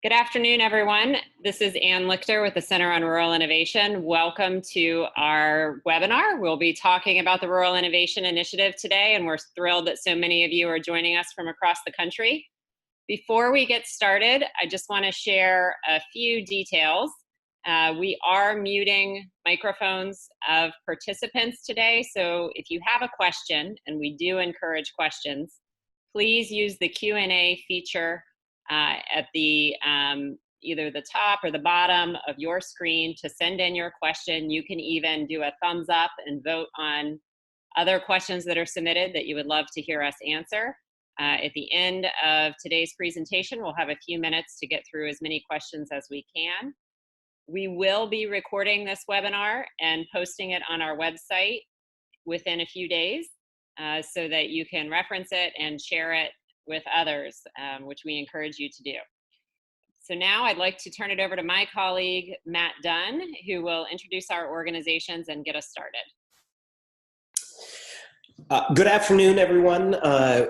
Good afternoon, everyone. This is Ann Lichter with the Center on Rural Innovation. Welcome to our webinar. We'll be talking about the Rural Innovation Initiative today, and we're thrilled that so many of you are joining us from across the country. Before we get started, I just want to share a few details. We are muting microphones of participants today, so if you have a question, and we do encourage questions, please use the Q&A feature at the either the top or the bottom of your screen to send in your question. You can even do a thumbs up and vote on other questions that are submitted that you would love to hear us answer. At the end of today's presentation, we'll have a few minutes to get through as many questions as we can. We will be recording this webinar and posting it on our website within a few days so that you can reference it and share it with others, which we encourage you to do. So now I'd like to turn it over to my colleague, Matt Dunn, who will introduce our organizations and get us started. Good afternoon, everyone.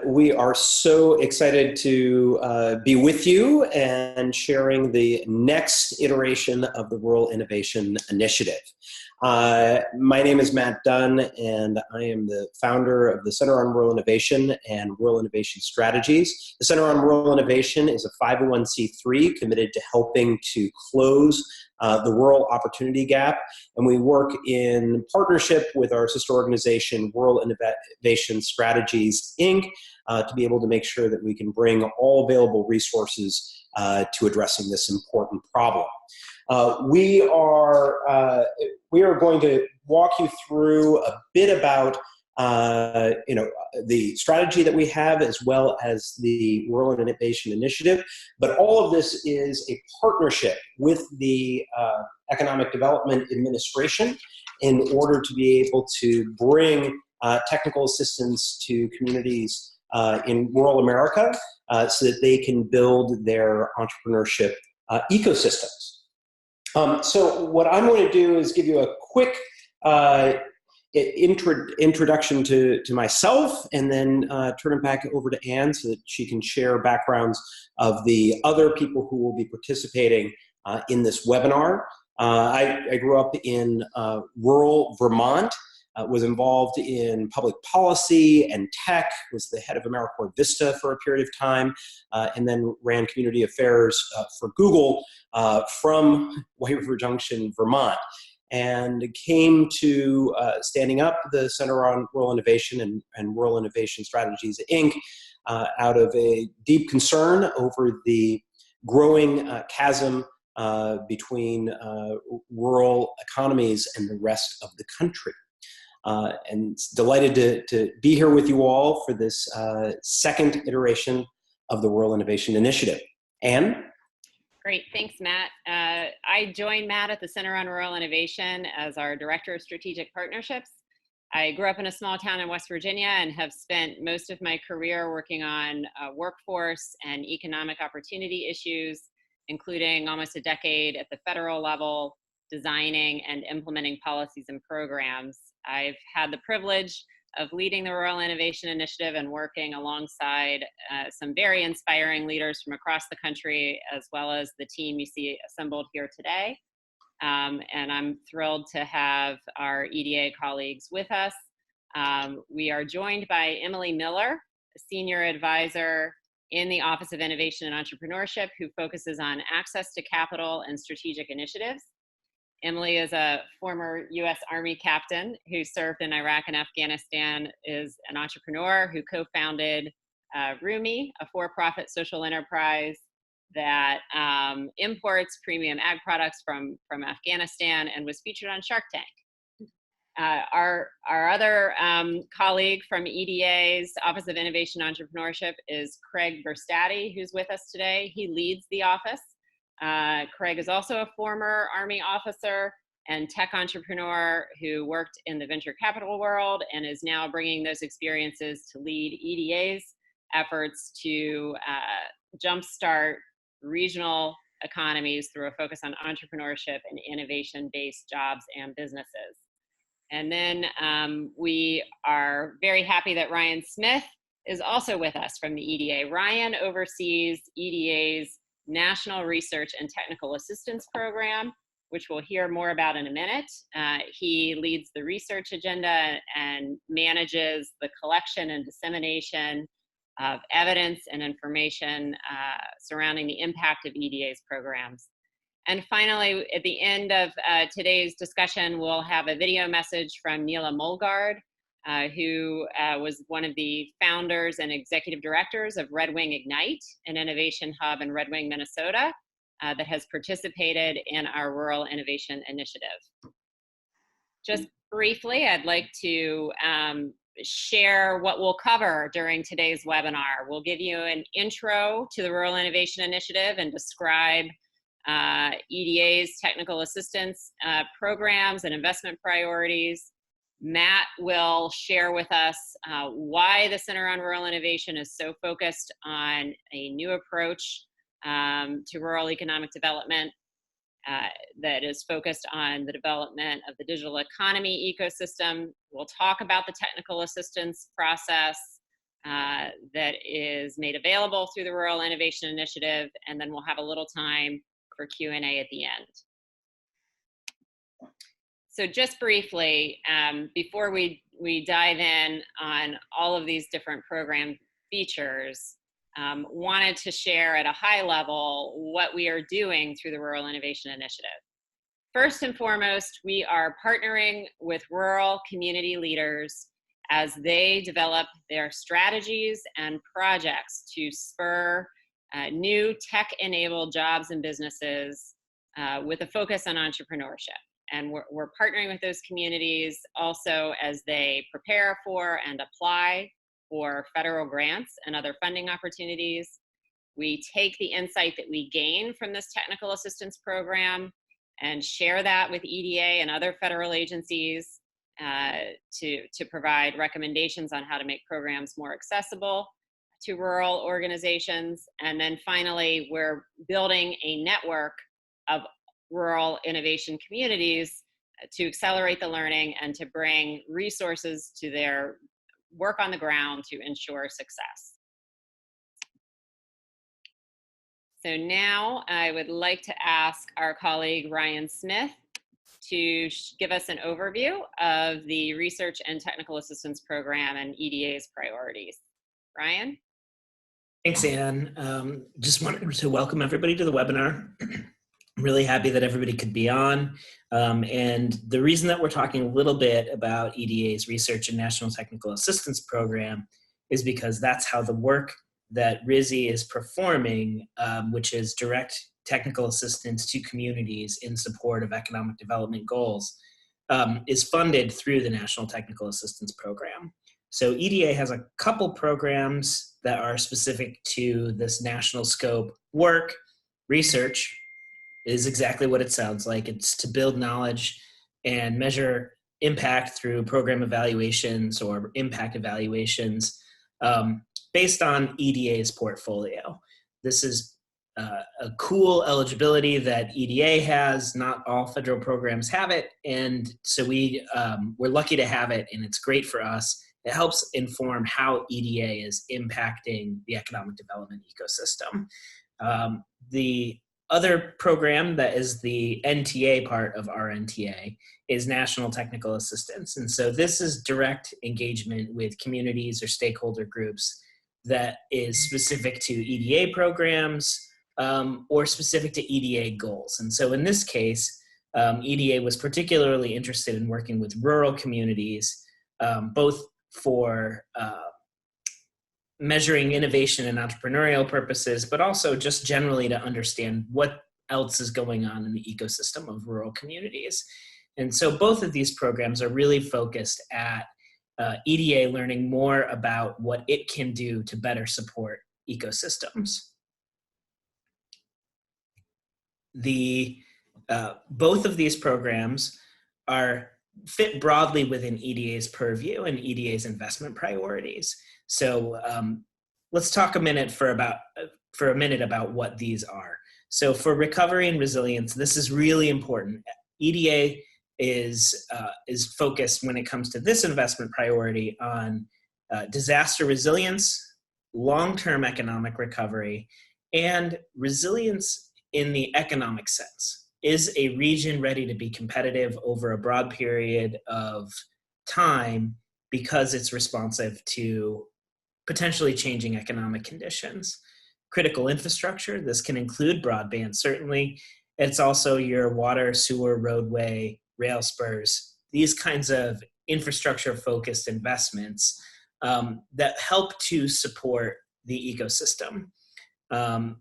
We are so excited to be with you and sharing the next iteration of the Rural Innovation Initiative. My name is Matt Dunn, and I am the founder of the Center on Rural Innovation and Rural Innovation Strategies. The Center on Rural Innovation is a 501c3 committed to helping to close the rural opportunity gap, and we work in partnership with our sister organization, Rural Innovation Strategies, Inc., to be able to make sure that we can bring all available resources to addressing this important problem. We are going to walk you through a bit about the strategy that we have, as well as the Rural Innovation Initiative. But all of this is a partnership with the Economic Development Administration in order to be able to bring technical assistance to communities in rural America so that they can build their entrepreneurship ecosystems. So what I'm going to do is give you a quick introduction to myself, and then turn it back over to Anne so that she can share backgrounds of the other people who will be participating in this webinar. I grew up in rural Vermont, was involved in public policy and tech, was the head of AmeriCorps Vista for a period of time, and then ran community affairs for Google from White River Junction, Vermont, and came to standing up the Center on Rural Innovation and Rural Innovation Strategies, Inc., out of a deep concern over the growing chasm between rural economies and the rest of the country. And delighted to be here with you all for this second iteration of the Rural Innovation Initiative. Anne? Great, thanks, Matt. I joined Matt at the Center on Rural Innovation as our Director of Strategic Partnerships. I grew up in a small town in West Virginia and have spent most of my career working on workforce and economic opportunity issues, including almost a decade at the federal level, designing and implementing policies and programs. I've had the privilege of leading the Rural Innovation Initiative and working alongside some very inspiring leaders from across the country, as well as the team you see assembled here today. And I'm thrilled to have our EDA colleagues with us. We are joined by Emily Miller, a senior advisor in the Office of Innovation and Entrepreneurship, who focuses on access to capital and strategic initiatives. Emily is a former U.S. Army captain who served in Iraq and Afghanistan, is an entrepreneur who co-founded RISI, a for-profit social enterprise that imports premium ag products from Afghanistan, and was featured on Shark Tank. Our other colleague from EDA's Office of Innovation and Entrepreneurship is Craig Verstati, who's with us today. He leads the office. Craig is also a former Army officer and tech entrepreneur who worked in the venture capital world and is now bringing those experiences to lead EDA's efforts to jumpstart regional economies through a focus on entrepreneurship and innovation-based jobs and businesses. And then we are very happy that Ryan Smith is also with us from the EDA. Ryan oversees EDA's National Research and Technical Assistance Program, which we'll hear more about in a minute. He leads the research agenda and manages the collection and dissemination of evidence and information surrounding the impact of EDA's programs. And finally, at the end of today's discussion, we'll have a video message from Neela Molgaard, who was one of the founders and executive directors of Red Wing Ignite, an innovation hub in Red Wing, Minnesota, that has participated in our Rural Innovation Initiative. Just briefly, I'd like to share what we'll cover during today's webinar. We'll give you an intro to the Rural Innovation Initiative and describe EDA's technical assistance programs and investment priorities. Matt will share with us why the Center on Rural Innovation is so focused on a new approach to rural economic development that is focused on the development of the digital economy ecosystem. We'll talk about the technical assistance process that is made available through the Rural Innovation Initiative, and then we'll have a little time for Q&A at the end. So just briefly, before we dive in on all of these different program features, wanted to share at a high level what we are doing through the Rural Innovation Initiative. First and foremost, we are partnering with rural community leaders as they develop their strategies and projects to spur new tech-enabled jobs and businesses with a focus on entrepreneurship. And we're partnering with those communities also as they prepare for and apply for federal grants and other funding opportunities. We take the insight that we gain from this technical assistance program and share that with EDA and other federal agencies to provide recommendations on how to make programs more accessible to rural organizations. And then finally, we're building a network of rural innovation communities to accelerate the learning and to bring resources to their work on the ground to ensure success. So now I would like to ask our colleague Ryan Smith to give us an overview of the Research and Technical Assistance Program and EDA's priorities. Ryan? Thanks, Anne. Just wanted to welcome everybody to the webinar. I'm really happy that everybody could be on. And the reason that we're talking a little bit about EDA's Research and National Technical Assistance Program is because that's how the work that RISI is performing, which is direct technical assistance to communities in support of economic development goals, is funded through the National Technical Assistance Program. So EDA has a couple programs that are specific to this national scope work. Research is exactly what it sounds like. It's to build knowledge and measure impact through program evaluations or impact evaluations based on EDA's portfolio. This is a cool eligibility that EDA has. Not all federal programs have it, and so we're lucky to have it, and it's great for us. It helps inform how EDA is impacting the economic development ecosystem. The other program that is the NTA part of our NTA is National Technical Assistance. And so this is direct engagement with communities or stakeholder groups that is specific to EDA programs or specific to EDA goals. And so in this case, EDA was particularly interested in working with rural communities, both for measuring innovation and entrepreneurial purposes, but also just generally to understand what else is going on in the ecosystem of rural communities. And so both of these programs are really focused at EDA learning more about what it can do to better support ecosystems. Both of these programs are fit broadly within EDA's purview and EDA's investment priorities. So let's talk a minute about what these are. So for recovery and resilience, this is really important. EDA is focused when it comes to this investment priority on disaster resilience, long-term economic recovery, and resilience in the economic sense. Is a region ready to be competitive over a broad period of time because it's responsive to potentially changing economic conditions? Critical infrastructure, this can include broadband, certainly. It's also your water, sewer, roadway, rail spurs, these kinds of infrastructure-focused investments that help to support the ecosystem.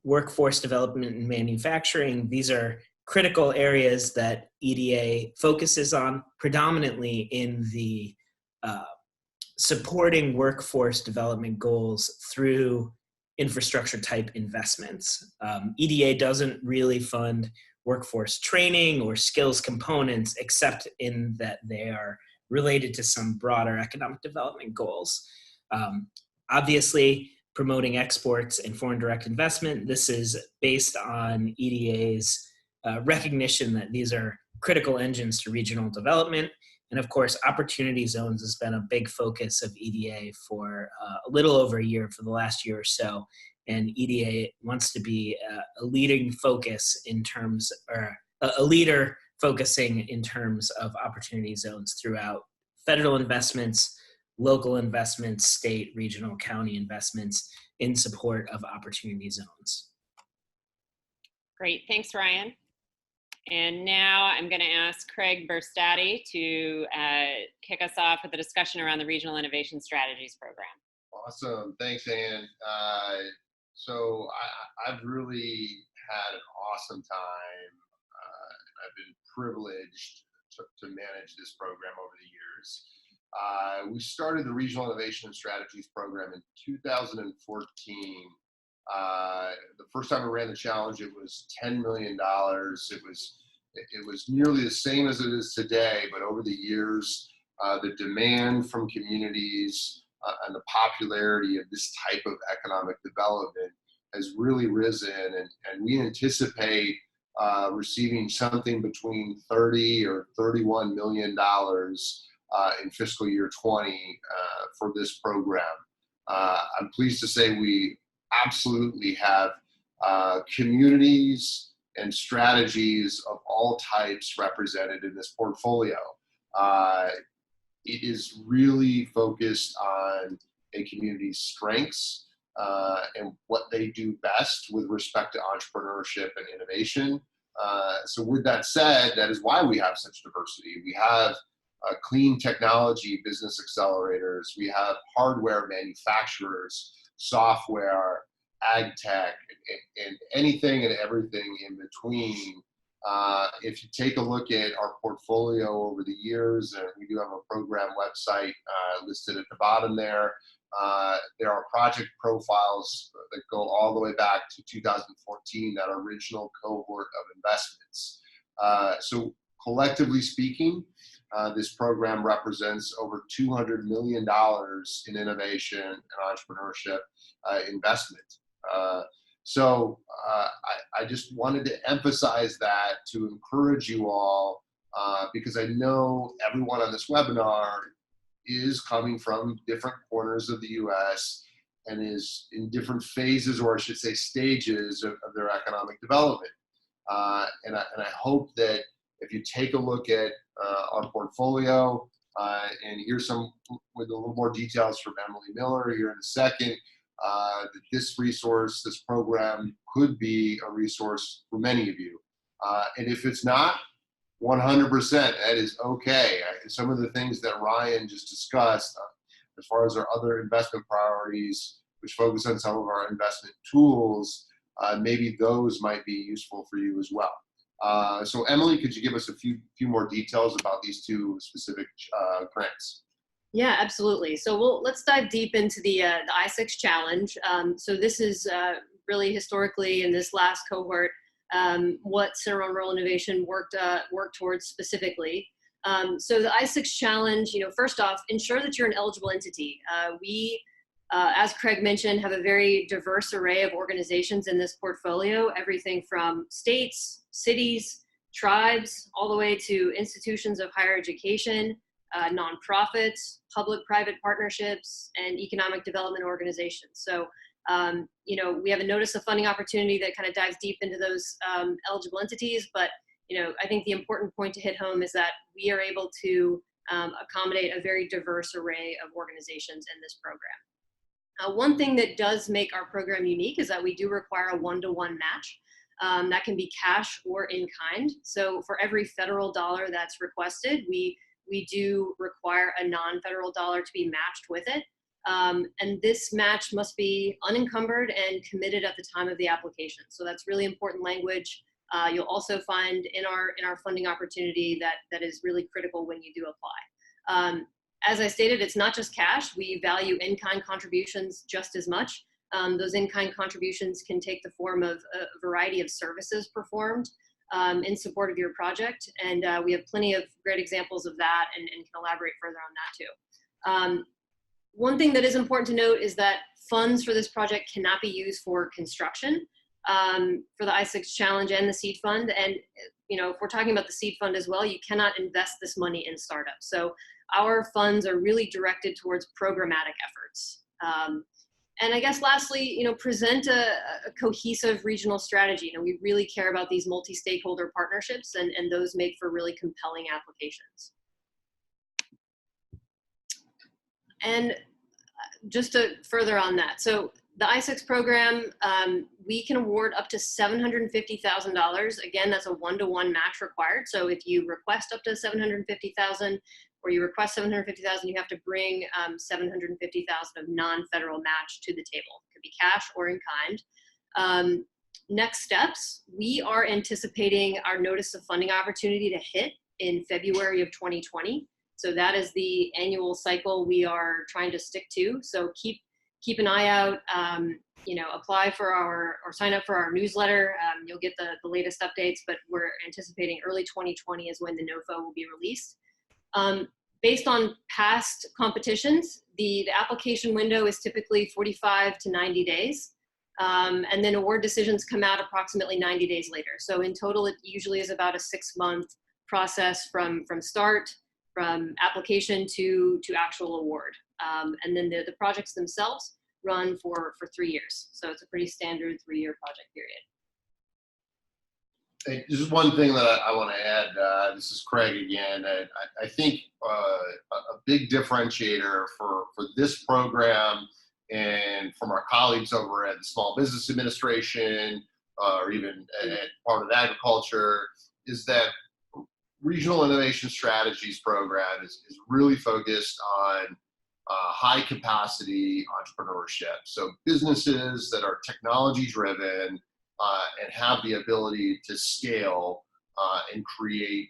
Workforce development and manufacturing, these are critical areas that EDA focuses on, predominantly in the supporting workforce development goals through infrastructure type investments. EDA doesn't really fund workforce training or skills components, except in that they are related to some broader economic development goals. Obviously, promoting exports and foreign direct investment, this is based on EDA's recognition that these are critical engines to regional development. And of course, opportunity zones has been a big focus of EDA for a little over a year, for the last year or so. And EDA wants to be a leading focus in terms, or a leader focusing in terms of opportunity zones throughout federal investments, local investments, state, regional, county investments in support of opportunity zones. Great, thanks, Ryan. And now I'm going to ask Craig Burstati to kick us off with a discussion around the Regional Innovation Strategies Program. Awesome. Thanks, Ann. So I've really had an awesome time. I've been privileged to manage this program over the years. We started the Regional Innovation Strategies Program in 2014. The first time I ran the challenge, it was $10 million. It was nearly the same as it is today, but over the years, the demand from communities and the popularity of this type of economic development has really risen, and we anticipate receiving something between $30 or $31 million in fiscal year 20 for this program. I'm pleased to say we absolutely have communities and strategies of all types represented in this portfolio. It is really focused on a community's strengths and what they do best with respect to entrepreneurship and innovation. So with that said, that is why we have such diversity. We have clean technology business accelerators. We have hardware manufacturers, software, ag tech, and anything and everything in between. If you take a look at our portfolio over the years, and we do have a program website listed at the bottom there, there are project profiles that go all the way back to 2014, that original cohort of investments. So collectively speaking, this program represents over $200 million in innovation and entrepreneurship investment. So I just wanted to emphasize that to encourage you all, because I know everyone on this webinar is coming from different corners of the US and is in different phases, or I should say stages of their economic development. And I hope that if you take a look at our portfolio, and here's some with a little more details from Emily Miller here in a second, that this resource, this program could be a resource for many of you. And if it's not, 100%, that is okay. Some of the things that Ryan just discussed, as far as our other investment priorities, which focus on some of our investment tools, maybe those might be useful for you as well. So Emily, could you give us a few more details about these two specific grants? Yeah, absolutely. So let's dive deep into the I-6 challenge. So this is really historically in this last cohort what Center on Rural Innovation worked towards specifically. So the I-6 challenge, first off, ensure that you're an eligible entity. We, as Craig mentioned, have a very diverse array of organizations in this portfolio, everything from states, cities, tribes, all the way to institutions of higher education, nonprofits, public-private partnerships, and economic development organizations. So You know, we have a notice of funding opportunity that kind of dives deep into those eligible entities, but you know, I think the important point to hit home is that we are able to accommodate a very diverse array of organizations in this program. One thing that does make our program unique is that we do require a one-to-one match. That can be cash or in kind. So for every federal dollar that's requested, we do require a non-federal dollar to be matched with it. And this match must be unencumbered and committed at the time of the application. So that's really important language. You'll also find in our funding opportunity that is really critical when you do apply. As I stated, it's not just cash. We value in-kind contributions just as much. Those in-kind contributions can take the form of a variety of services performed in support of your project. And we have plenty of great examples of that and can elaborate further on that too. One thing that is important to note is that funds for this project cannot be used for construction for the I6 Challenge and the seed fund. And you know, if we're talking about the seed fund as well, you cannot invest this money in startups. So our funds are really directed towards programmatic efforts. And I guess lastly, you know, present a cohesive regional strategy. You know, we really care about these multi-stakeholder partnerships, and those make for really compelling applications. And just to further on that, so the I6 program, we can award up to $750,000. Again, that's a one-to-one match required. So if you request up to $750,000 or you request $750,000, you have to bring $750,000 of non-federal match to the table. It could be cash or in kind. Next steps, we are anticipating our notice of funding opportunity to hit in February of 2020. So that is the annual cycle we are trying to stick to. So keep an eye out, you know, apply for or sign up for our newsletter. You'll get the latest updates, but we're anticipating early 2020 is when the NOFO will be released. Based on past competitions, the application window is typically 45 to 90 days. And then award decisions come out approximately 90 days later. So in total, it usually is about a 6-month process from start, from application to actual award. And then the projects themselves run for 3 years. So it's a pretty standard 3-year project period. Hey, just one thing that I want to add, this is Craig again. I think a big differentiator for this program and from our colleagues over at the Small Business Administration or even at Department of Agriculture is that Regional Innovation Strategies program is really focused on high capacity entrepreneurship. So businesses that are technology driven and have the ability to scale and create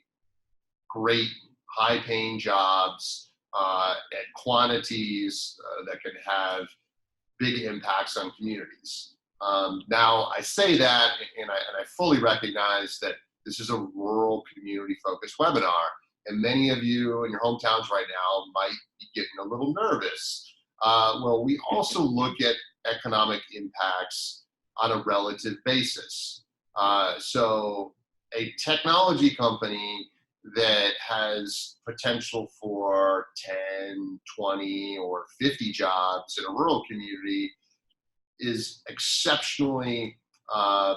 great high paying jobs at quantities that can have big impacts on communities. Now I say that and I fully recognize that this is a rural community focused webinar, and many of you in your hometowns right now might be getting a little nervous. Well, we also look at economic impacts on a relative basis. So a technology company that has potential for 10, 20, or 50 jobs in a rural community is exceptionally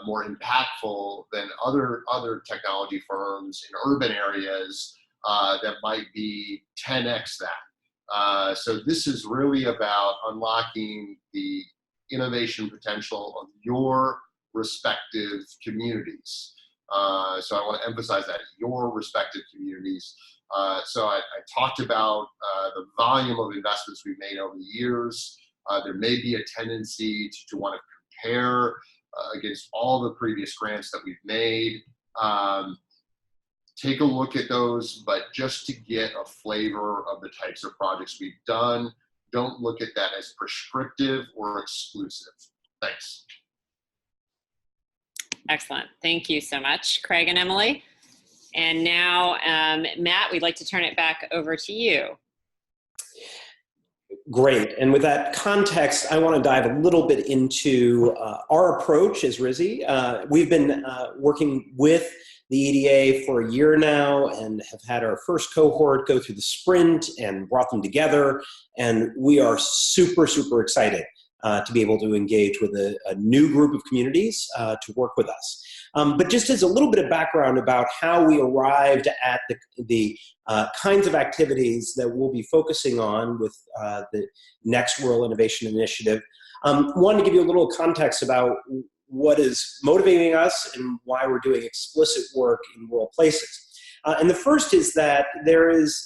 more impactful than other technology firms in urban areas that might be 10x that. So this is really about unlocking the innovation potential of your respective communities. So I want to emphasize that, your respective communities. So I talked about the volume of investments we've made over the years. There may be a tendency to want to compare against all the previous grants that we've made. Take a look at those, but just to get a flavor of the types of projects we've done, don't look at that as prescriptive or exclusive. Thanks. Excellent. Thank you so much, Craig and Emily. And now, Matt, we'd like to turn it back over to you. Great. And with that context, I want to dive a little bit into our approach as RISI. We've been working with the EDA for a year now and have had our first cohort go through the sprint and brought them together. And we are super, super excited to be able to engage with a new group of communities to work with us. But just as a little bit of background about how we arrived at the kinds of activities that we'll be focusing on with the next Rural Innovation Initiative, one, to give you a little context about what is motivating us and why we're doing explicit work in rural places. And the first is that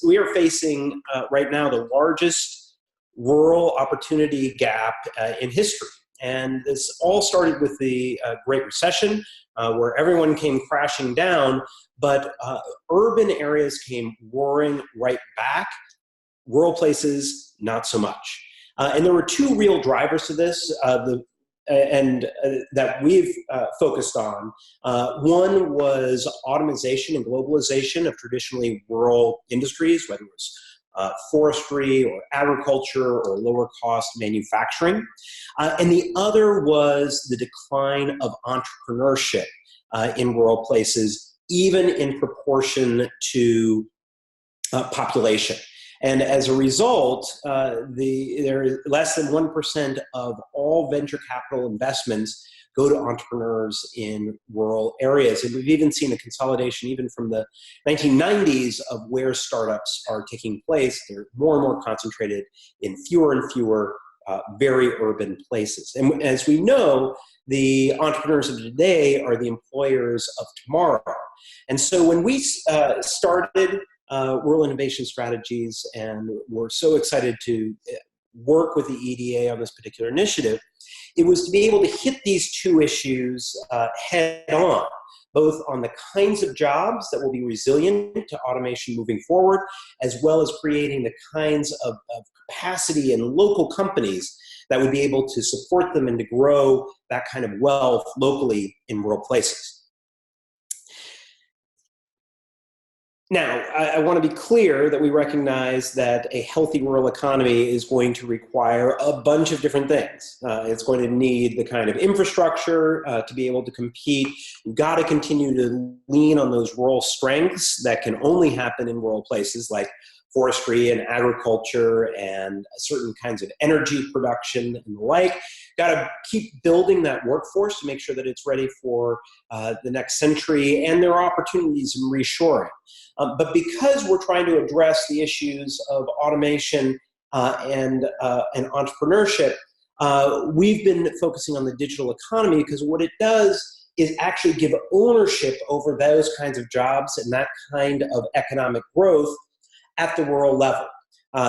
we are facing right now the largest rural opportunity gap in history. And this all started with the Great Recession, where everyone came crashing down, but urban areas came roaring right back, rural places, not so much. And there were two real drivers to this that we've focused on. One was automation and globalization of traditionally rural industries, whether it was forestry or agriculture or lower cost manufacturing. And the other was the decline of entrepreneurship in rural places, even in proportion to population. And as a result, there is less than 1% of all venture capital investments go to entrepreneurs in rural areas. And we've even seen a consolidation even from the 1990s of where startups are taking place. They're more and more concentrated in fewer and fewer very urban places. And as we know, the entrepreneurs of today are the employers of tomorrow. And so when we started Rural Innovation Strategies, and we're so excited to work with the EDA on this particular initiative, it was to be able to hit these two issues head on, both on the kinds of jobs that will be resilient to automation moving forward, as well as creating the kinds of capacity in local companies that would be able to support them and to grow that kind of wealth locally in rural places. Now, I want to be clear that we recognize that a healthy rural economy is going to require a bunch of different things. It's going to need the kind of infrastructure to be able to compete. You've got to continue to lean on those rural strengths that can only happen in rural places like forestry and agriculture and certain kinds of energy production and the like. Got to keep building that workforce to make sure that it's ready for the next century, and there are opportunities in reshoring. But because we're trying to address the issues of automation and entrepreneurship, we've been focusing on the digital economy, because what it does is actually give ownership over those kinds of jobs and that kind of economic growth at the rural level,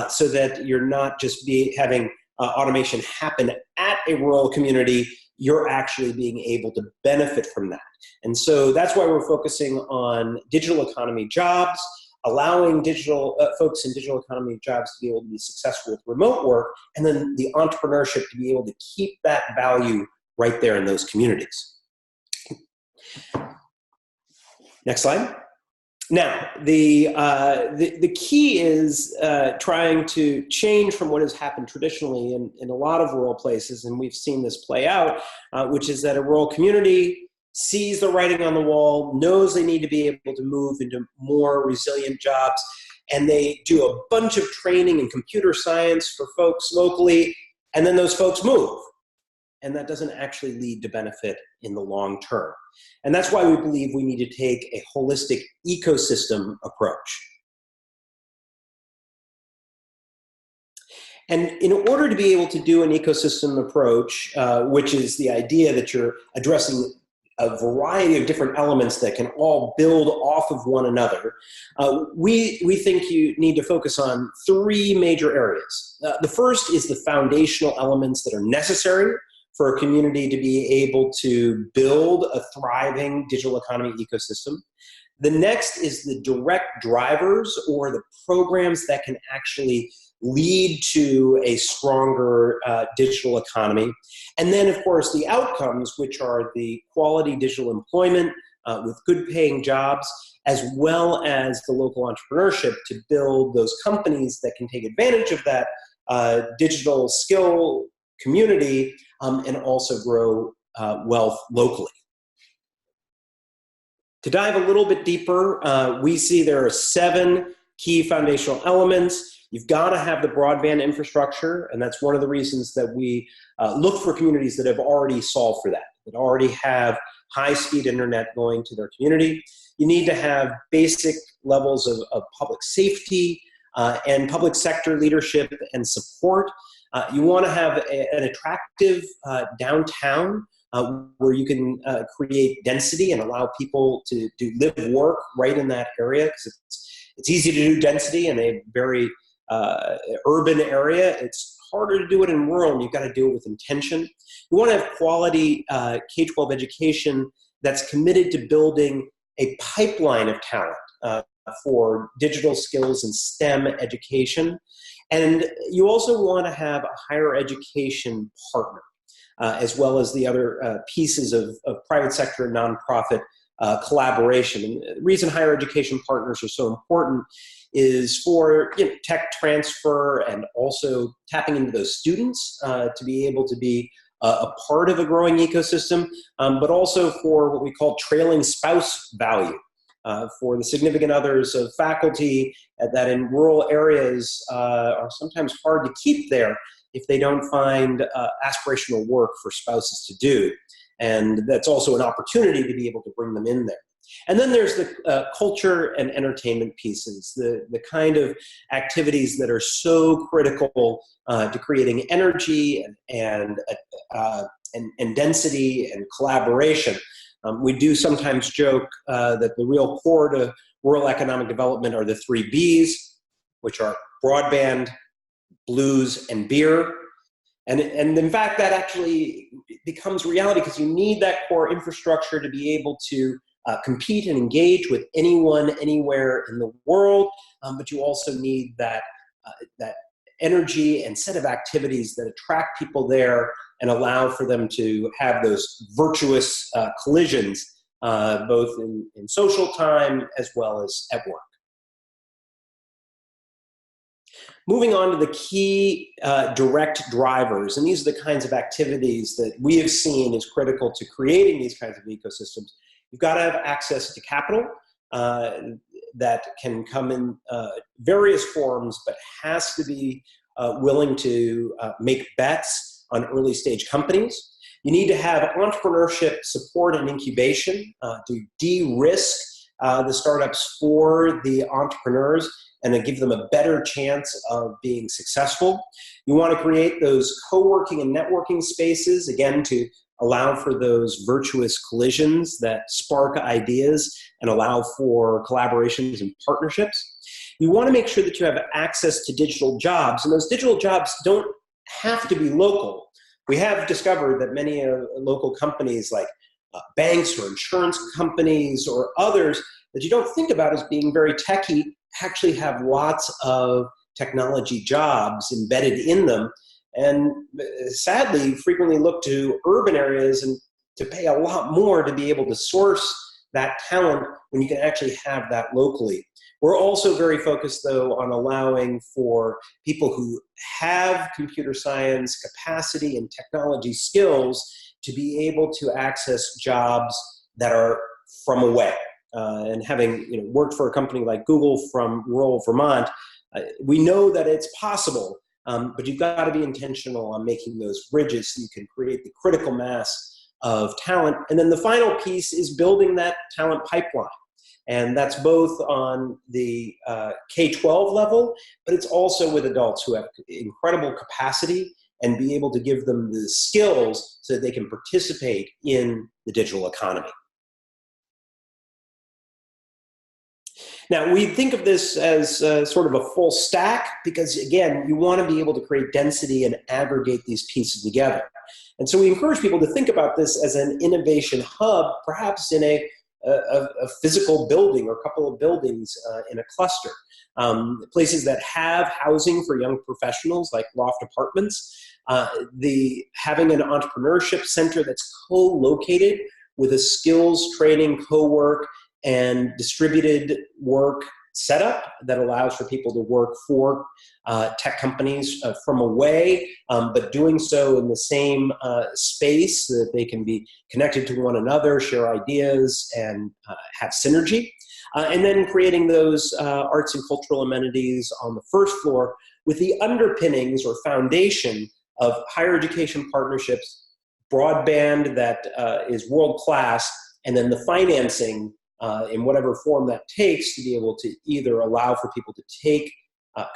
so that you're not just having automation happen at a rural community, you're actually being able to benefit from that. And so that's why we're focusing on digital economy jobs, allowing folks in digital economy jobs to be able to be successful with remote work, and then the entrepreneurship to be able to keep that value right there in those communities. Next slide. Now, the key is trying to change from what has happened traditionally in a lot of rural places, and we've seen this play out, which is that a rural community sees the writing on the wall, knows they need to be able to move into more resilient jobs, and they do a bunch of training in computer science for folks locally, and then those folks move. And that doesn't actually lead to benefit in the long term. And that's why we believe we need to take a holistic ecosystem approach. And in order to be able to do an ecosystem approach, which is the idea that you're addressing a variety of different elements that can all build off of one another, we think you need to focus on three major areas. The first is the foundational elements that are necessary for a community to be able to build a thriving digital economy ecosystem. The next is the direct drivers, or the programs that can actually lead to a stronger digital economy. And then, of course, the outcomes, which are the quality digital employment with good paying jobs, as well as the local entrepreneurship to build those companies that can take advantage of that digital skill community and also grow wealth locally. To dive a little bit deeper, we see there are 7 key foundational elements. You've got to have the broadband infrastructure, and that's one of the reasons that we look for communities that have already solved for that already have high-speed internet going to their community. You need to have basic levels of public safety and public sector leadership and support. You want to have an attractive downtown where you can create density and allow people to live, work right in that area, because it's easy to do density in a very urban area. It's harder to do it in rural, and you've got to do it with intention. You want to have quality K-12 education that's committed to building a pipeline of talent for digital skills and STEM education. And you also want to have a higher education partner, as well as the other pieces of private sector and nonprofit collaboration. And the reason higher education partners are so important is for tech transfer and also tapping into those students to be able to be a part of a growing ecosystem, but also for what we call trailing spouse value. For the significant others of faculty that in rural areas are sometimes hard to keep there if they don't find aspirational work for spouses to do. And that's also an opportunity to be able to bring them in there. And then there's the culture and entertainment pieces, the kind of activities that are so critical to creating energy and density and collaboration. We do sometimes joke that the real core to rural economic development are the 3 Bs, which are broadband, blues, and beer. And in fact, that actually becomes reality because you need that core infrastructure to be able to compete and engage with anyone, anywhere in the world. But you also need that energy and set of activities that attract people there and allow for them to have those virtuous collisions, both in social time as well as at work. Moving on to the key direct drivers, and these are the kinds of activities that we have seen as critical to creating these kinds of ecosystems. You've got to have access to capital that can come in various forms, but has to be willing to make bets on early stage companies. You need to have entrepreneurship support and incubation to de-risk the startups for the entrepreneurs and to give them a better chance of being successful. You want to create those co-working and networking spaces, again, to allow for those virtuous collisions that spark ideas and allow for collaborations and partnerships. You want to make sure that you have access to digital jobs, and those digital jobs don't have to be local. We have discovered that many local companies like banks or insurance companies or others that you don't think about as being very techy actually have lots of technology jobs embedded in them, and sadly frequently look to urban areas and to pay a lot more to be able to source that talent when you can actually have that locally. We're also very focused, though, on allowing for people who have computer science capacity and technology skills to be able to access jobs that are from away. And having worked for a company like Google from rural Vermont, we know that it's possible, but you've got to be intentional on making those bridges so you can create the critical mass of talent. And then the final piece is building that talent pipeline. And that's both on the K-12 level, but it's also with adults who have incredible capacity and be able to give them the skills so that they can participate in the digital economy. Now, we think of this as sort of a full stack because, again, you want to be able to create density and aggregate these pieces together. And so we encourage people to think about this as an innovation hub, perhaps in a physical building or a couple of buildings in a cluster. Places that have housing for young professionals like loft apartments. Having an entrepreneurship center that's co-located with a skills training, co-work, and distributed work setup that allows for people to work for tech companies from away, but doing so in the same space so that they can be connected to one another, share ideas, and have synergy. And then creating those arts and cultural amenities on the first floor with the underpinnings or foundation of higher education partnerships, broadband that is world-class, and then the financing in whatever form that takes to be able to either allow for people to take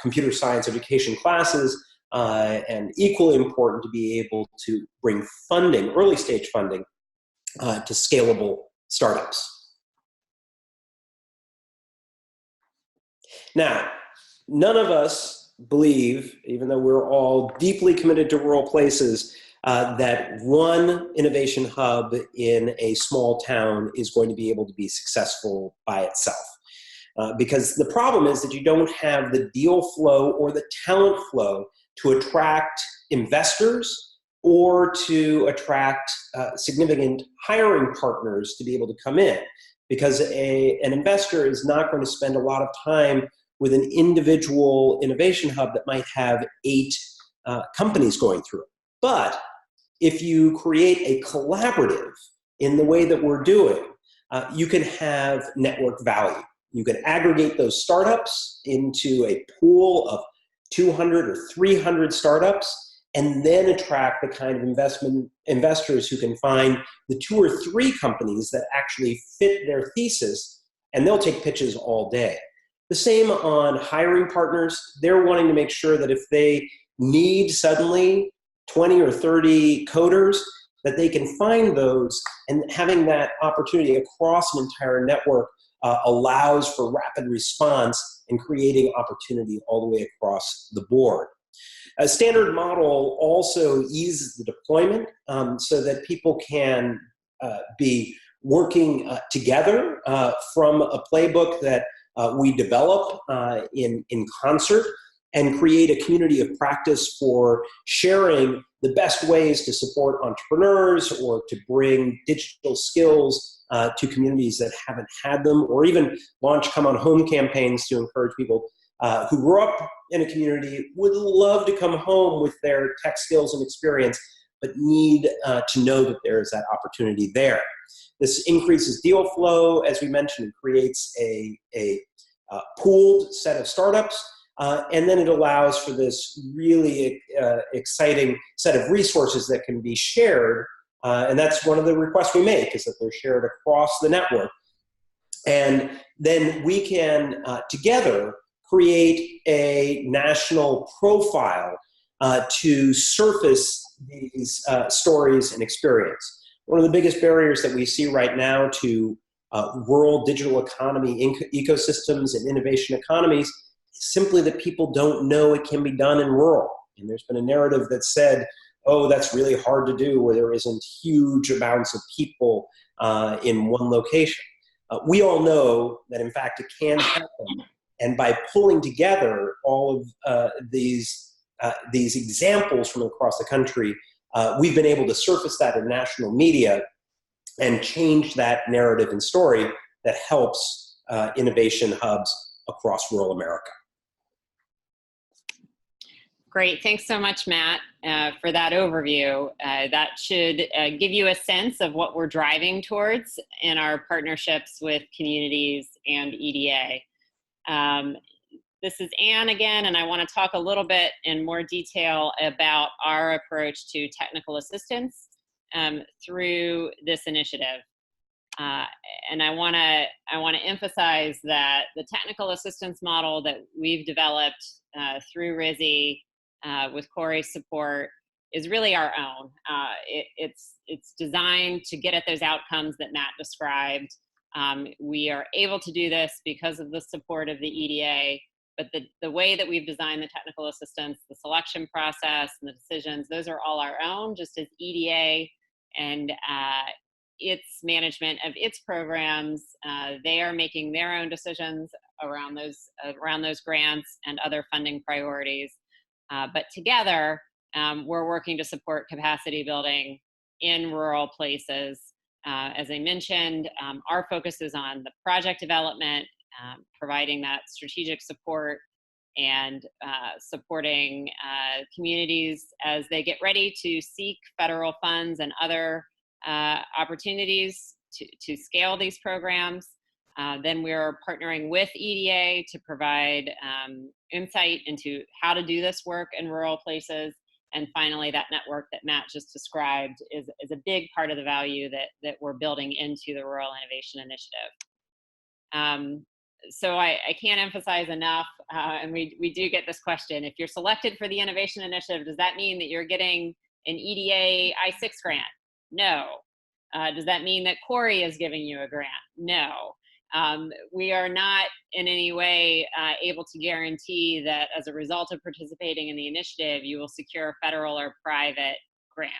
computer science education classes, and equally important to be able to bring funding, early stage funding, to scalable startups. Now, none of us believe, even though we're all deeply committed to rural places, that one innovation hub in a small town is going to be able to be successful by itself. Because the problem is that you don't have the deal flow or the talent flow to attract investors or to attract significant hiring partners to be able to come in. Because an investor is not going to spend a lot of time with an individual innovation hub that might have 8 companies going through it. But if you create a collaborative in the way that we're doing, you can have network value. You can aggregate those startups into a pool of 200 or 300 startups, and then attract the kind of investors who can find the 2 or 3 companies that actually fit their thesis, and they'll take pitches all day. The same on hiring partners. They're wanting to make sure that if they need suddenly 20 or 30 coders, that they can find those, and having that opportunity across an entire network allows for rapid response and creating opportunity all the way across the board. A standard model also eases the deployment so that people can be working together from a playbook that we develop in concert, and create a community of practice for sharing the best ways to support entrepreneurs or to bring digital skills to communities that haven't had them, or even launch come on home campaigns to encourage people who grew up in a community, would love to come home with their tech skills and experience, but need to know that there is that opportunity there. This increases deal flow, as we mentioned, and creates a pooled set of startups. And then it allows for this really exciting set of resources that can be shared. And that's one of the requests we make, is that they're shared across the network. And then we can together create a national profile to surface these stories and experience. One of the biggest barriers that we see right now to rural digital economy ecosystems and innovation economies, simply that people don't know it can be done in rural. And there's been a narrative that said, oh, that's really hard to do where there isn't huge amounts of people in one location. We all know that, in fact, it can happen. And by pulling together all of these examples from across the country, we've been able to surface that in national media and change that narrative and story that helps innovation hubs across rural America. Great. Thanks so much, Matt, for that overview. That should give you a sense of what we're driving towards in our partnerships with communities and EDA. This is Anne again, and I want to talk a little bit in more detail about our approach to technical assistance through this initiative. And I want to emphasize that the technical assistance model that we've developed through RISI with Corey's support is really our own. It's designed to get at those outcomes that Matt described. We are able to do this because of the support of the EDA, but the way that we've designed the technical assistance, the selection process, and the decisions, those are all our own, just as EDA and its management of its programs, they are making their own decisions around those grants and other funding priorities. But together, we're working to support capacity building in rural places. As I mentioned, our focus is on the project development providing that strategic support and supporting communities as they get ready to seek federal funds and other opportunities to scale these programs. Then we're partnering with EDA to provide insight into how to do this work in rural places. And finally, that network that Matt just described is a big part of the value that we're building into the Rural Innovation Initiative. So I can't emphasize enough, and we do get this question, if you're selected for the Innovation Initiative, does that mean that you're getting an EDA I-6 grant? No. Does that mean that Corey is giving you a grant? No. We are not in any way able to guarantee that as a result of participating in the initiative, you will secure federal or private grants.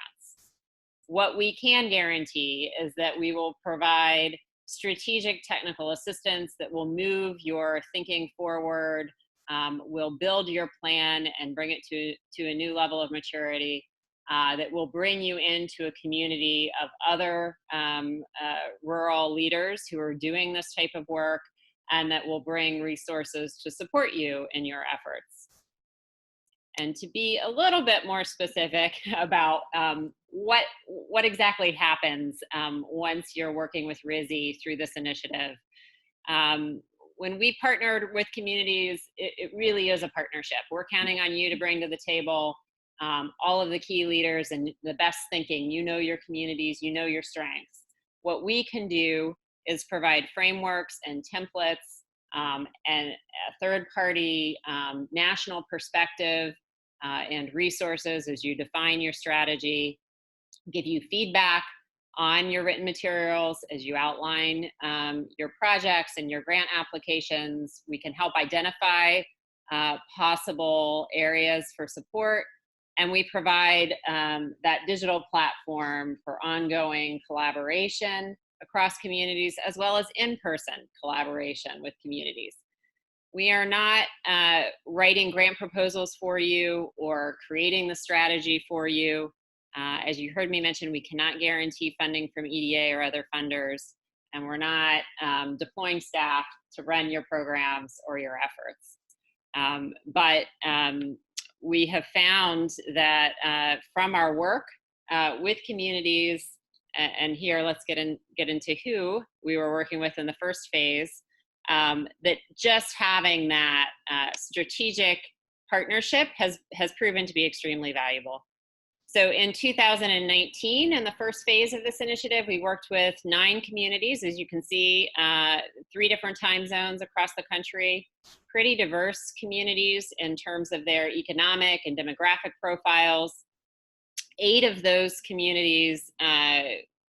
What we can guarantee is that we will provide strategic technical assistance that will move your thinking forward, will build your plan and bring it to a new level of maturity, that will bring you into a community of other rural leaders who are doing this type of work, and that will bring resources to support you in your efforts. And to be a little bit more specific about what exactly happens once you're working with RISI through this initiative. When we partnered with communities, it really is a partnership. We're counting on you to bring to the table all of the key leaders and the best thinking. You know your communities, you know your strengths. What we can do is provide frameworks and templates and a third-party national perspective and resources as you define your strategy, give you feedback on your written materials as you outline your projects and your grant applications. We can help identify possible areas for support, and we provide that digital platform for ongoing collaboration across communities, as well as in-person collaboration with communities. We are not writing grant proposals for you or creating the strategy for you. As you heard me mention, we cannot guarantee funding from EDA or other funders, and we're not deploying staff to run your programs or your efforts. But we have found that from our work with communities, and here let's get into who we were working with in the first phase, that just having that strategic partnership has proven to be extremely valuable. So in 2019, in the first phase of this initiative, we worked with 9 communities, as you can see, 3 different time zones across the country, pretty diverse communities in terms of their economic and demographic profiles. 8 of those communities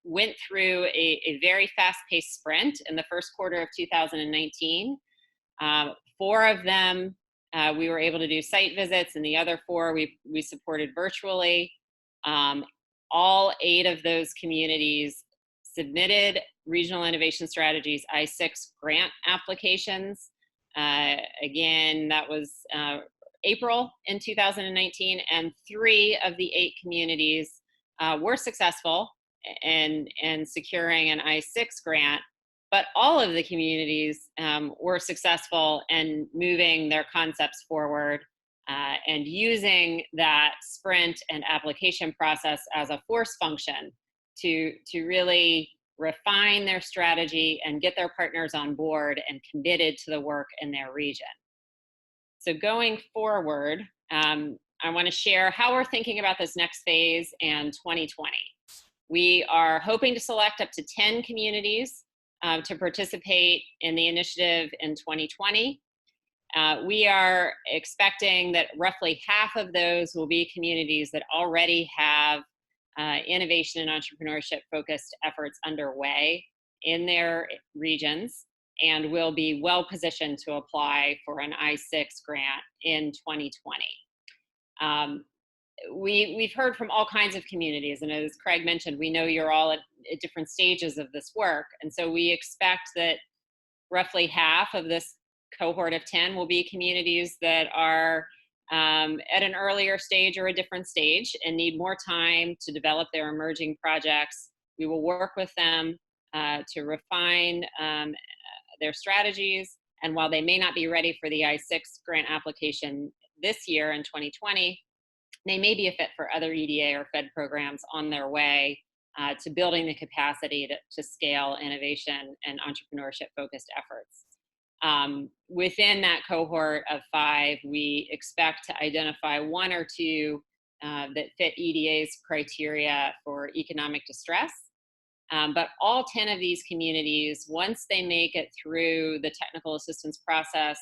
went through a very fast-paced sprint in the first quarter of 2019. 4 of them, we were able to do site visits, and the other 4 we supported virtually. All 8 of those communities submitted Regional Innovation Strategies I-6 grant applications. Again, that was April in 2019, and 3 of the 8 communities were successful in securing an I-6 grant, but all of the communities were successful in moving their concepts forward and using that sprint and application process as a force function to really refine their strategy and get their partners on board and committed to the work in their region. So going forward, I want to share how we're thinking about this next phase and 2020. We are hoping to select up to 10 communities to participate in the initiative in 2020. We are expecting that roughly half of those will be communities that already have innovation and entrepreneurship focused efforts underway in their regions and will be well positioned to apply for an I-6 grant in 2020. We've heard from all kinds of communities, and as Craig mentioned, we know you're all at different stages of this work, and so we expect that roughly half of this cohort of 10 will be communities that are at an earlier stage or a different stage and need more time to develop their emerging projects. We will work with them to refine their strategies And while they may not be ready for the I-6 grant application this year in 2020, they may be a fit for other EDA or Fed programs on their way to building the capacity to scale innovation and entrepreneurship-focused efforts. Within that cohort of 5, we expect to identify 1 or 2 that fit EDA's criteria for economic distress. But all 10 of these communities, once they make it through the technical assistance process,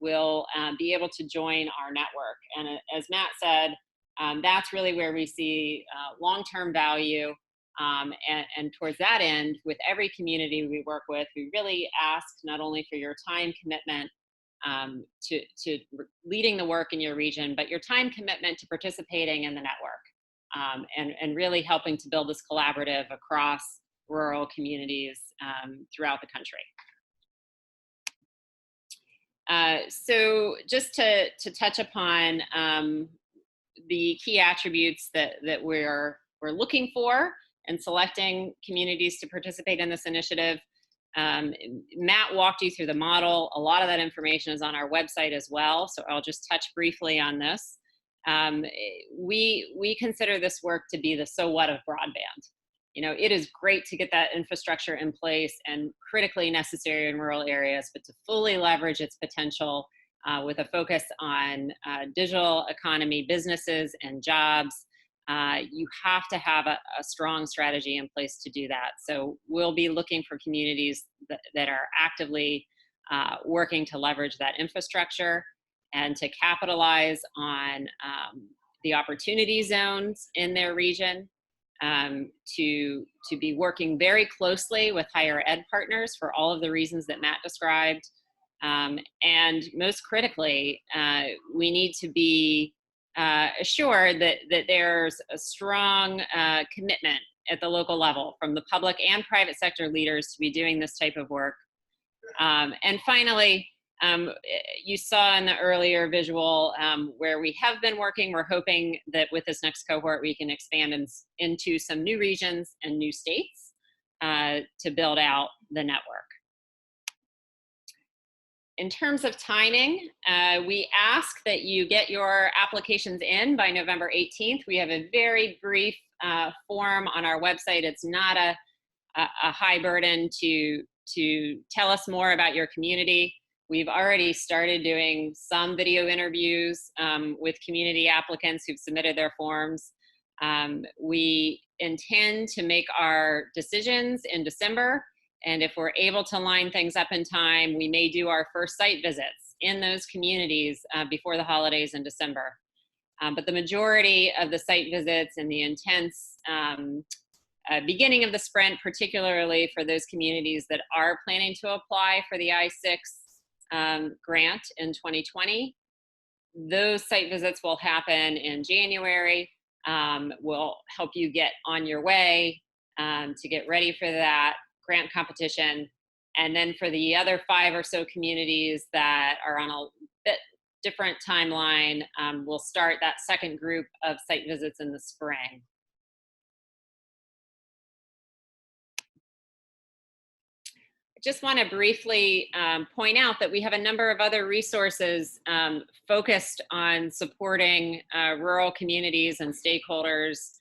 will be able to join our network. And as Matt said, that's really where we see long-term value. And towards that end, with every community we work with, we really ask not only for your time commitment to leading the work in your region, but your time commitment to participating in the network, and really helping to build this collaborative across rural communities throughout the country. So just to touch upon the key attributes that we're looking for and selecting communities to participate in this initiative. Matt walked you through the model. A lot of that information is on our website as well, so I'll just touch briefly on this. We consider this work to be the so what of broadband. You know, it is great to get that infrastructure in place and critically necessary in rural areas, but to fully leverage its potential with a focus on digital economy, businesses, and jobs, you have to have a strong strategy in place to do that. So we'll be looking for communities that are actively working to leverage that infrastructure and to capitalize on the opportunity zones in their region, to be working very closely with higher ed partners for all of the reasons that Matt described. And most critically, we need to be assured that there's a strong commitment at the local level from the public and private sector leaders to be doing this type of work. And finally, you saw in the earlier visual where we have been working. We're hoping that with this next cohort, we can expand into some new regions and new states to build out the network. In terms of timing, we ask that you get your applications in by November 18th. We have a very brief form on our website. It's not a high burden to tell us more about your community. We've already started doing some video interviews with community applicants who've submitted their forms. We intend to make our decisions in December. And if we're able to line things up in time, we may do our first site visits in those communities before the holidays in December. But the majority of the site visits and the intense beginning of the sprint, particularly for those communities that are planning to apply for the I-6 grant in 2020, those site visits will happen in January. We'll help you get on your way to get ready for that grant competition. And then for the other 5 or so communities that are on a bit different timeline, we'll start that second group of site visits in the spring. I just want to briefly point out that we have a number of other resources focused on supporting rural communities and stakeholders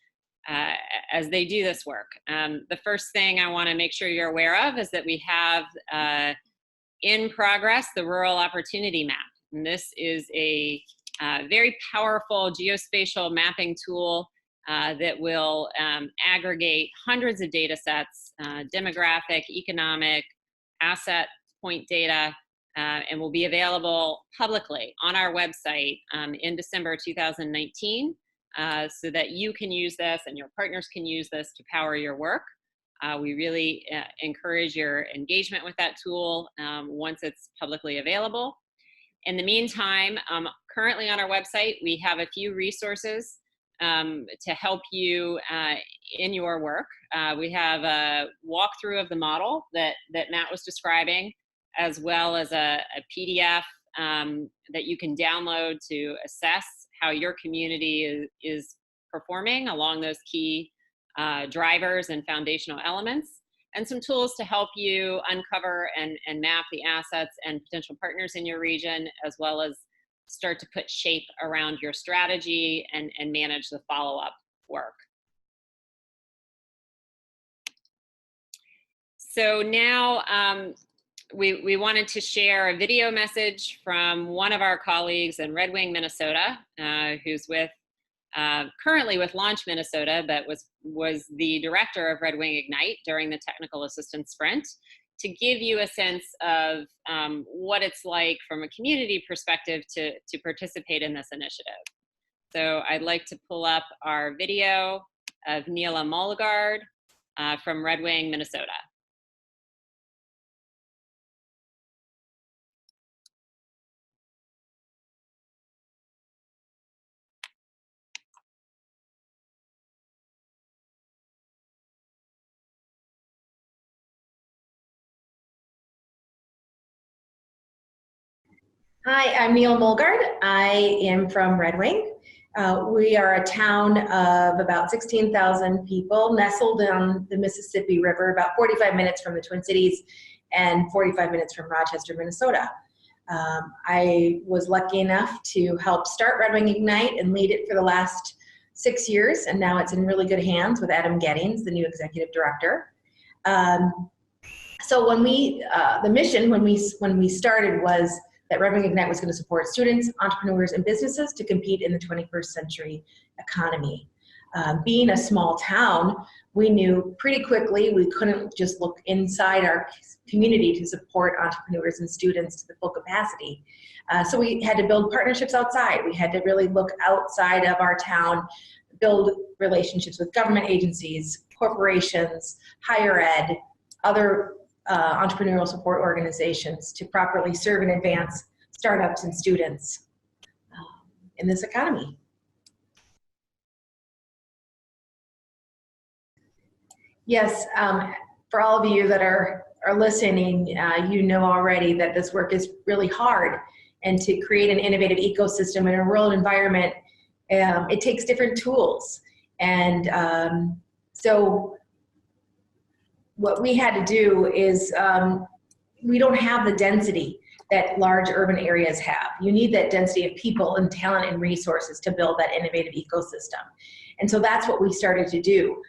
as they do this work. The first thing I want to make sure you're aware of is that we have in progress the Rural Opportunity Map. And this is a very powerful geospatial mapping tool that will aggregate hundreds of data sets, demographic, economic, asset point data, and will be available publicly on our website in December 2019. So that you can use this and your partners can use this to power your work. We really encourage your engagement with that tool once it's publicly available. In the meantime, currently on our website, we have a few resources to help you in your work. We have a walkthrough of the model that Matt was describing, as well as a PDF that you can download to assess how your community is performing along those key drivers and foundational elements. and some tools to help you uncover and map the assets and potential partners in your region, as well as start to put shape around your strategy and manage the follow-up work. So now we wanted to share a video message from one of our colleagues in Red Wing, Minnesota, who's with currently with Launch Minnesota, but was the director of Red Wing Ignite during the technical assistance sprint, to give you a sense of what it's like from a community perspective to participate in this initiative. So I'd like to pull up our video of Neela Mulligard from Red Wing, Minnesota. Hi, I'm Neela Mulgard. I am from Red Wing. We are a town of about 16,000 people nestled on the Mississippi River, about 45 minutes from the Twin Cities and 45 minutes from Rochester, Minnesota. I was lucky enough to help start Red Wing Ignite and lead it for the last 6 years, and now it's in really good hands with Adam Gettings, the new executive director. So when the mission when we started was that Red Wing Ignite was going to support students, entrepreneurs, and businesses to compete in the 21st century economy. Being a small town, we knew pretty quickly we couldn't just look inside our community to support entrepreneurs and students to the full capacity. So we had to build partnerships outside. We had to really look outside of our town, build relationships with government agencies, corporations, higher ed, other entrepreneurial support organizations to properly serve and advance startups and students in this economy. Yes, for all of you that are listening, you know already that this work is really hard, and to create an innovative ecosystem in a rural environment, it takes different tools. And so what we had to do is, we don't have the density that large urban areas have. You need that density of people and talent and resources to build that innovative ecosystem. And so that's what we started to do.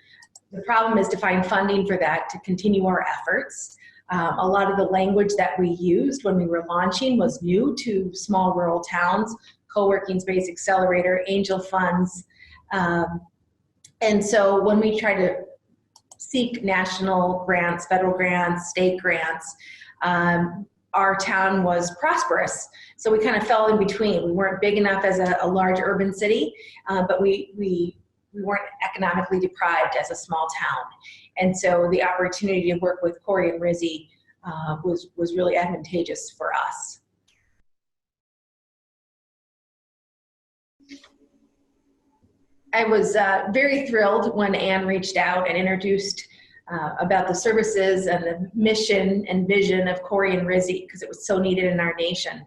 The problem is to find funding for that to continue our efforts. A lot of the language that we used when we were launching was new to small rural towns: co-working space accelerator, angel funds. And so when we tried to seek national grants, federal grants, state grants, our town was prosperous. So we kind of fell in between. We weren't big enough as a large urban city, but we weren't economically deprived as a small town. And so the opportunity to work with Corey and RISI was really advantageous for us. I was very thrilled when Anne reached out and introduced about the services and the mission and vision of Corey and RISI, because it was so needed in our nation.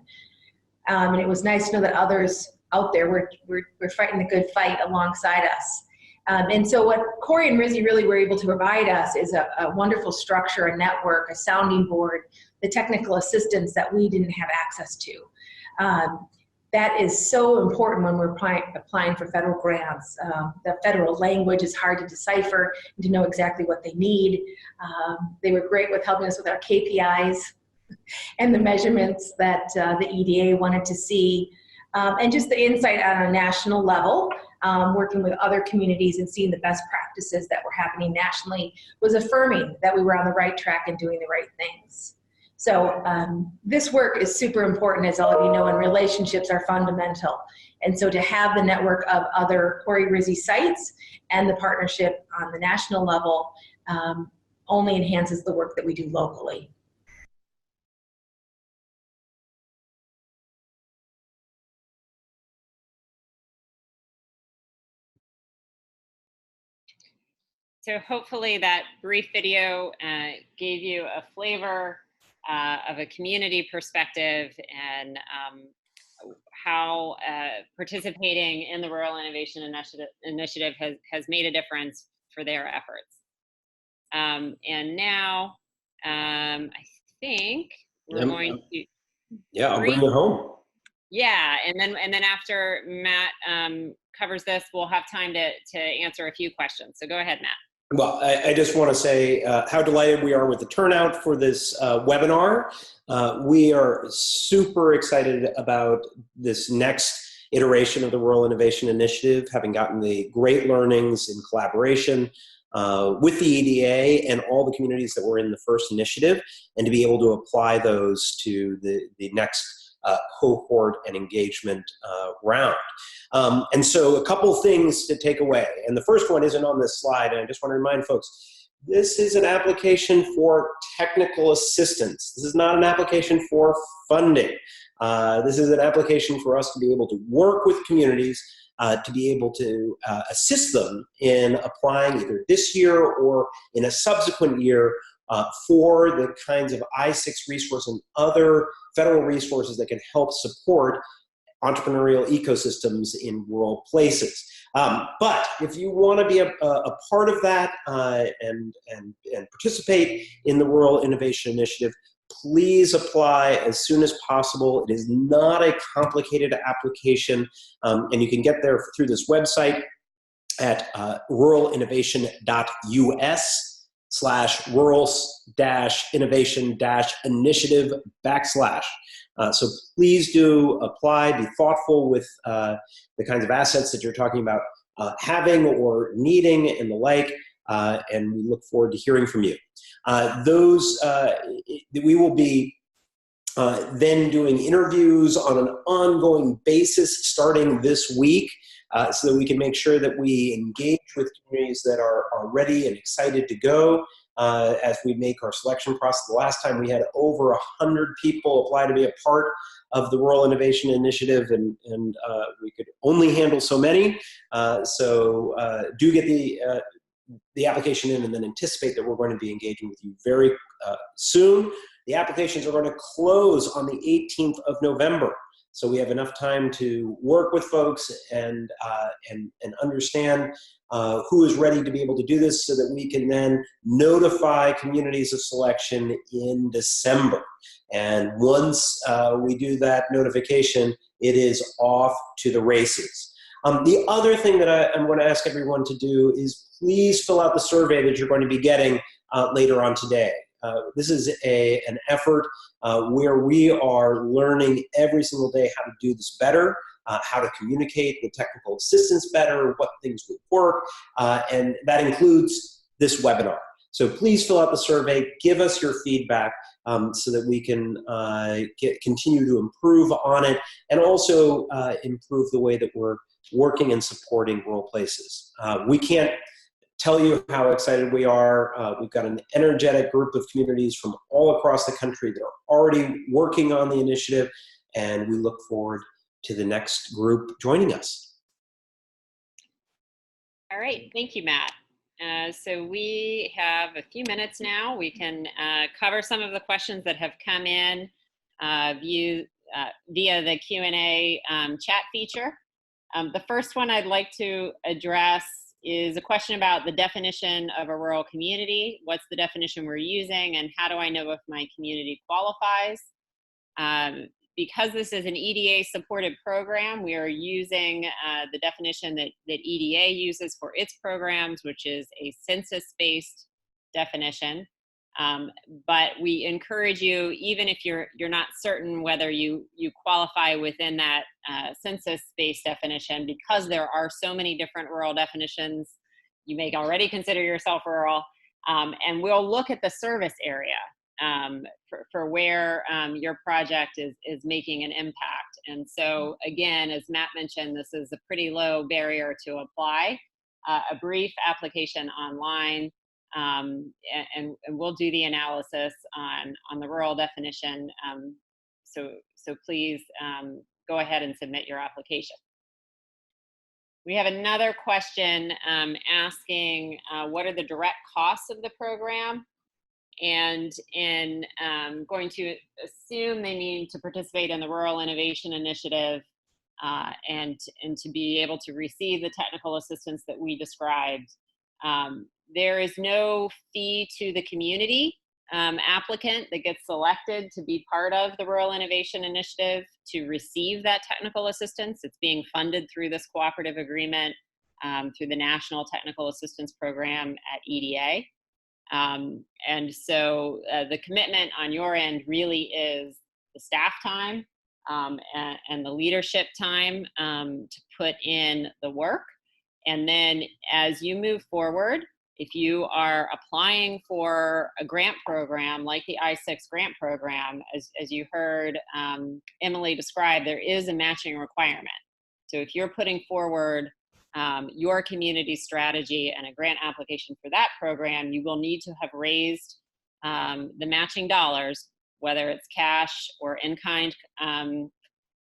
And it was nice to know that others out there were fighting the good fight alongside us. And so what Corey and RISI really were able to provide us is a wonderful structure, a network, a sounding board, the technical assistance that we didn't have access to. That is so important when we're applying for federal grants. The federal language is hard to decipher and to know exactly what they need. They were great with helping us with our KPIs and the measurements that the EDA wanted to see. And just the insight on a national level, working with other communities and seeing the best practices that were happening nationally was affirming that we were on the right track and doing the right things. So this work is super important, as all of you know, and relationships are fundamental. And so to have the network of other Corey RISI sites and the partnership on the national level only enhances the work that we do locally. So hopefully that brief video gave you a flavor of a community perspective and how participating in the Rural Innovation Initiative has made a difference for their efforts. And now I think we're going to. Yeah, I'll bring you home. Yeah, and then after Matt covers this, we'll have time to answer a few questions. So go ahead, Matt. Well, I just want to say how delighted we are with the turnout for this webinar. We are super excited about this next iteration of the Rural Innovation Initiative, having gotten the great learnings in collaboration with the EDA and all the communities that were in the first initiative, and to be able to apply those to the next cohort and engagement round. And so a couple things to take away. And the first one isn't on this slide, and I just want to remind folks, this is an application for technical assistance. This is not an application for funding. This is an application for us to be able to work with communities to be able to assist them in applying either this year or in a subsequent year for the kinds of I-6 resources and other federal resources that can help support entrepreneurial ecosystems in rural places. But if you want to be a part of that and participate in the Rural Innovation Initiative, please apply as soon as possible. It is not a complicated application, and you can get there through this website at ruralinnovation.us/rural-innovation-initiative / so please do apply, be thoughtful with the kinds of assets that you're talking about having or needing and the like, and we look forward to hearing from you. We will be then doing interviews on an ongoing basis starting this week, so that we can make sure that we engage with communities that are ready and excited to go as we make our selection process. The last time we had over 100 people apply to be a part of the Rural Innovation Initiative, and we could only handle so many. So do get the application in, and then anticipate that we're going to be engaging with you very soon. The applications are going to close on the 18th of November. So we have enough time to work with folks and understand who is ready to be able to do this, so that we can then notify communities of selection in December. And once we do that notification, it is off to the races. The other thing that I'm going to ask everyone to do is please fill out the survey that you're going to be getting later on today. This is an effort where we are learning every single day how to do this better, how to communicate with technical assistance better, what things would work, and that includes this webinar. So please fill out the survey, give us your feedback so that we can continue to improve on it, and also improve the way that we're working and supporting rural places. We can't tell you how excited we are. We've got an energetic group of communities from all across the country that are already working on the initiative, and we look forward to the next group joining us. All right, thank you, Matt. So we have a few minutes now. We can cover some of the questions that have come in via the Q&A chat feature. The first one I'd like to address is a question about the definition of a rural community. What's the definition we're using, and how do I know if my community qualifies? Because this is an EDA-supported program, we are using the definition that EDA uses for its programs, which is a census-based definition. But we encourage you, even if you're not certain whether you qualify within that census-based definition, because there are so many different rural definitions, you may already consider yourself rural, and we'll look at the service area for where your project is making an impact. And so again, as Matt mentioned, this is a pretty low barrier to apply, a brief application online, and we'll do the analysis on the rural definition. So please go ahead and submit your application. We have another question asking what are the direct costs of the program? And in going to assume they need to participate in the Rural Innovation Initiative and to be able to receive the technical assistance that we described, There is no fee to the community applicant that gets selected to be part of the Rural Innovation Initiative to receive that technical assistance. It's being funded through this cooperative agreement through the National Technical Assistance Program at EDA. And so the commitment on your end really is the staff time and the leadership time to put in the work. And then as you move forward, if you are applying for a grant program like the I-6 grant program, as you heard Emily describe, there is a matching requirement. So if you're putting forward your community strategy and a grant application for that program, you will need to have raised the matching dollars, whether it's cash or in-kind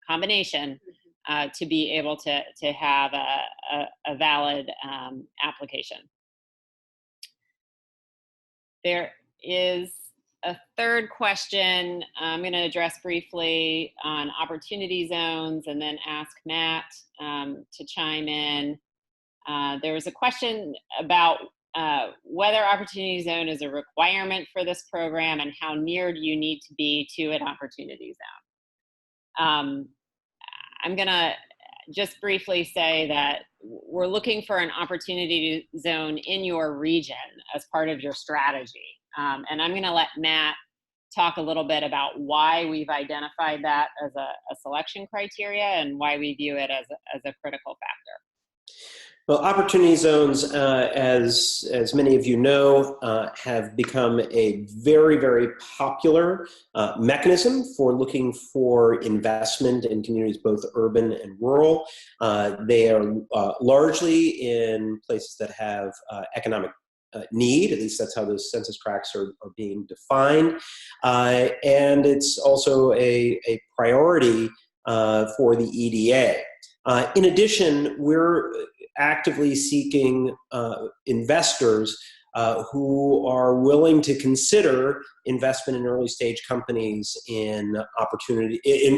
combination, to be able to have a valid application. There is a third question I'm going to address briefly on opportunity zones and then ask Matt to chime in. There was a question about whether opportunity zone is a requirement for this program and how near do you need to be to an opportunity zone. I'm going to just briefly say that we're looking for an opportunity zone in your region as part of your strategy. And I'm going to let Matt talk a little bit about why we've identified that as a selection criteria and why we view it as a critical factor. Well, opportunity zones, as many of you know, have become a very, very popular mechanism for looking for investment in communities, both urban and rural. They are largely in places that have economic need, at least that's how those census tracts are being defined. And it's also a priority for the EDA. In addition, we're actively seeking investors who are willing to consider investment in early stage companies in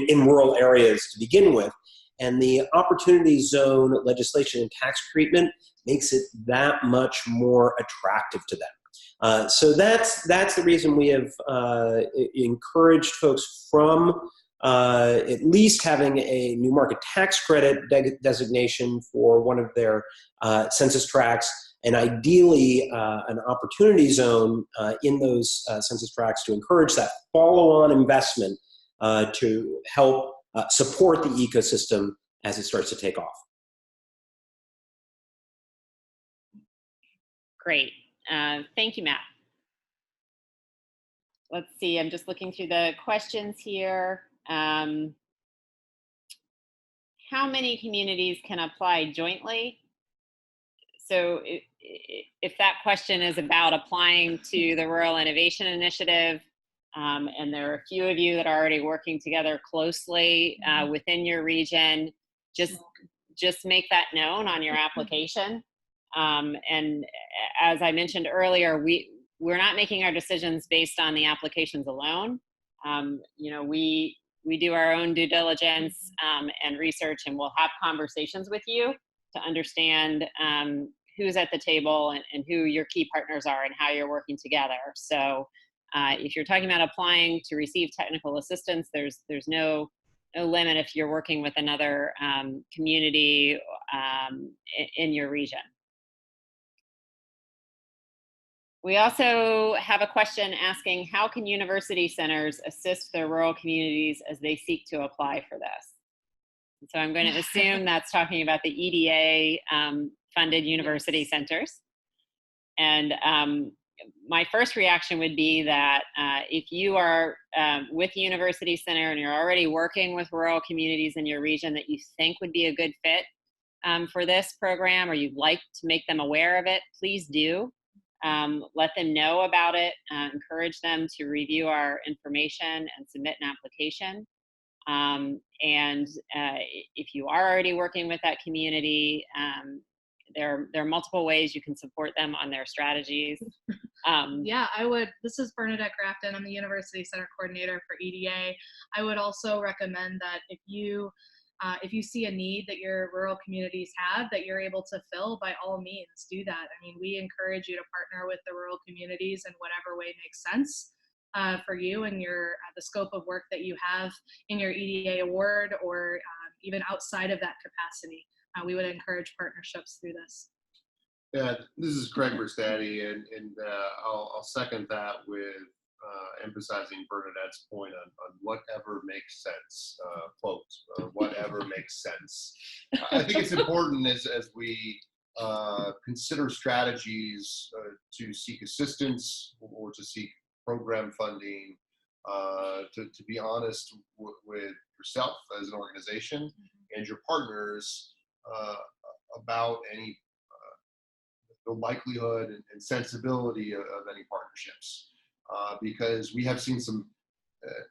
rural areas to begin with. And the opportunity zone legislation and tax treatment makes it that much more attractive to them. So that's the reason we have encouraged folks from at least having a new market tax credit designation for one of their census tracts, and ideally an opportunity zone in those census tracts to encourage that follow-on investment to help support the ecosystem as it starts to take off. Great. Thank you, Matt. Let's see, I'm just looking through the questions here. How many communities can apply jointly? So if that question is about applying to the Rural Innovation Initiative, and there are a few of you that are already working together closely within your region, just make that known on your application. And as I mentioned earlier, we're not making our decisions based on the applications alone. You know, we do our own due diligence and research, and we'll have conversations with you to understand who's at the table and who your key partners are and how you're working together. So if you're talking about applying to receive technical assistance, there's no limit if you're working with another community in your region. We also have a question asking, how can university centers assist their rural communities as they seek to apply for this? And so I'm going to assume that's talking about the EDA funded university centers. And my first reaction would be that if you are with the university center and you're already working with rural communities in your region that you think would be a good fit for this program, or you'd like to make them aware of it, please do. Let them know about it, encourage them to review our information and submit an application. And if you are already working with that community, there are multiple ways you can support them on their strategies. Yeah, this is Bernadette Grafton. I'm the University Center Coordinator for EDA. I would also recommend that if you if you see a need that your rural communities have that you're able to fill, by all means, do that. I mean, we encourage you to partner with the rural communities in whatever way makes sense for you and your the scope of work that you have in your EDA award, or even outside of that capacity. We would encourage partnerships through this. Yeah, this is Craig Bristati, and I'll second that with emphasizing Bernadette's point on whatever makes sense, quote, whatever makes sense. I think it's important as we consider strategies to seek assistance or to seek program funding, to be honest with yourself as an organization and your partners about any the likelihood and sensibility of any partnerships, because we have seen some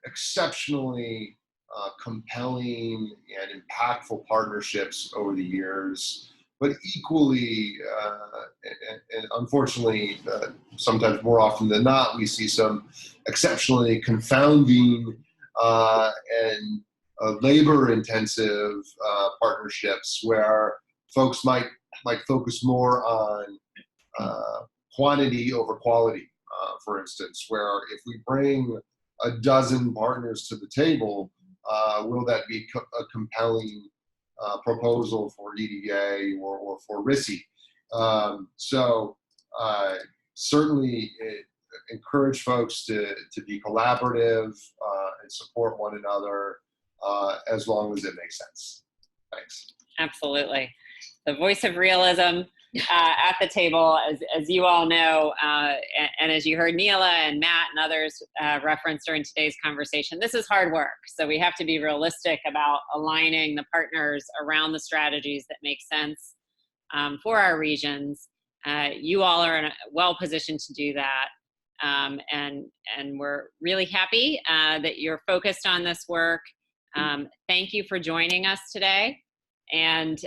exceptionally compelling and impactful partnerships over the years, but equally, and unfortunately, sometimes more often than not, we see some exceptionally confounding and labor-intensive partnerships where folks might focus more on quantity over quality, for instance, where if we bring a dozen partners to the table, will that be a compelling proposal for EDA or for RISI? Certainly encourage folks to be collaborative and support one another as long as it makes sense. Thanks. Absolutely. The voice of realism at the table, as you all know, and as you heard Neela and Matt and others reference during today's conversation, this is hard work. So we have to be realistic about aligning the partners around the strategies that make sense for our regions. You all are well positioned to do that. And we're really happy that you're focused on this work. Thank you for joining us today. And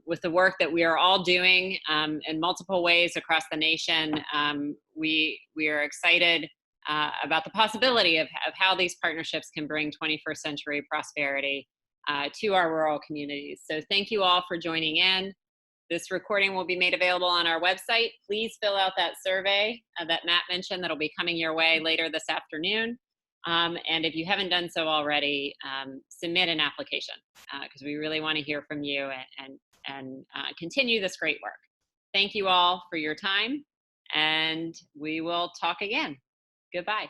with the work that we are all doing in multiple ways across the nation, we are excited about the possibility of how these partnerships can bring 21st century prosperity to our rural communities. So thank you all for joining in. This recording will be made available on our website. Please fill out that survey that Matt mentioned that'll be coming your way later this afternoon. And if you haven't done so already, submit an application because we really want to hear from you and continue this great work. Thank you all for your time, and we will talk again. Goodbye.